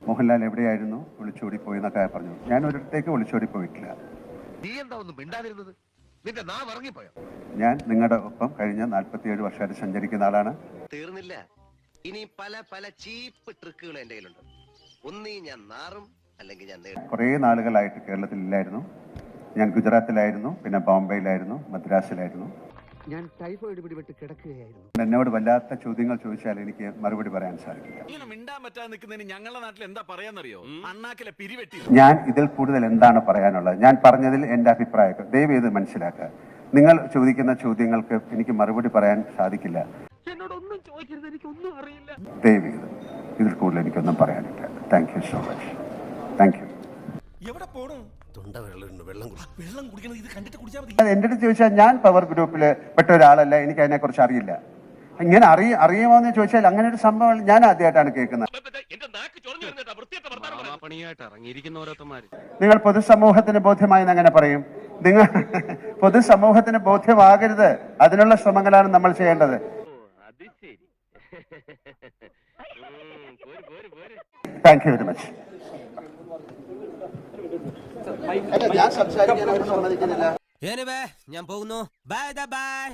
മോഹൻലാൽ എവിടെയായിരുന്നു, ഒളിച്ചോടി പോയി എന്നൊക്കെ പറഞ്ഞു. ഞാൻ ഒരിടത്തേക്ക് ഒളിച്ചോടി പോയിട്ടില്ല. ഞാൻ നിങ്ങളുടെ ഒപ്പം കഴിഞ്ഞ 47 വർഷമായിട്ട് സഞ്ചരിക്കുന്ന ആളാണ്. തീർന്നില്ല, ഇനി പല പല ചീപ്പ് ട്രിക്കുകൾ എന്റെ കയ്യിലുണ്ട്. ഒന്നീ ഞാൻ നാറും, അല്ലെങ്കിൽ ഞാൻ കുറേ നാളുകളായിട്ട് കേരളത്തിലില്ലായിരുന്നു. ഞാൻ ഗുജറാത്തിലായിരുന്നു, പിന്നെ ബോംബെയിലായിരുന്നു, മദ്രാസിലായിരുന്നു. ഞാൻ ടൈഫോയിഡ് പിടിപെട്ട് കിടക്കുകയായിരുന്നു. എന്നോട് വല്ലാത്ത ചോദ്യങ്ങൾ ചോദിച്ചാൽ എനിക്ക് മറുപടി പറയാൻ സാധിക്കില്ല. ഞങ്ങളുടെ നാട്ടിൽ എന്താ പറയാന്നറിയോ? അണ്ണാക്കിലെ പിരിവെട്ടി. ഞാൻ ഇതിൽ കൂടുതൽ എന്താണ് പറയാനുള്ളത്? ഞാൻ പറഞ്ഞതിൽ എൻ്റെ അഭിപ്രായം ദയവ് ചെയ്ത് മനസ്സിലാക്കുക. നിങ്ങൾ ചോദിക്കുന്ന ചോദ്യങ്ങൾക്ക് എനിക്ക് മറുപടി പറയാൻ സാധിക്കില്ല. എന്നോടൊന്നും ചോദിക്കരുത്, എനിക്കൊന്നും അറിയില്ല. ദയവ് ചെയ്ത് ഇതിൽ കൂടുതൽ എനിക്കൊന്നും പറയാനില്ല. Thank you so much. Thank you. എവിടെ പോണു? വെള്ളം കുടിക്കണം. ഇത് കണ്ടിട്ട് കുടിച്ചാൽ മതി. അത് എൻ്റെ അടുത്ത് ചോദിച്ചാൽ ഞാൻ പവർ ഗ്രൂപ്പിൽ പെട്ട ഒരാളല്ല, എനിക്ക് അതിനെക്കുറിച്ച് അറിയില്ല. ഇങ്ങനെ അറിയുമോ എന്ന് ചോദിച്ചാൽ അങ്ങനെ ഒരു സംഭവം ഞാൻ ആദ്യമായിട്ടാണ് കേൾക്കുന്നത്. നിങ്ങൾ പൊതുസമൂഹത്തിന് ബോധ്യമായെന്ന് അങ്ങനെ പറയും? നിങ്ങൾ പൊതുസമൂഹത്തിന് ബോധ്യമാകരുത്, അതിനുള്ള ശ്രമങ്ങളാണ് നമ്മൾ ചെയ്യേണ്ടത്. Thank you very much. ഞാൻ പോകുന്നു. Bye bye.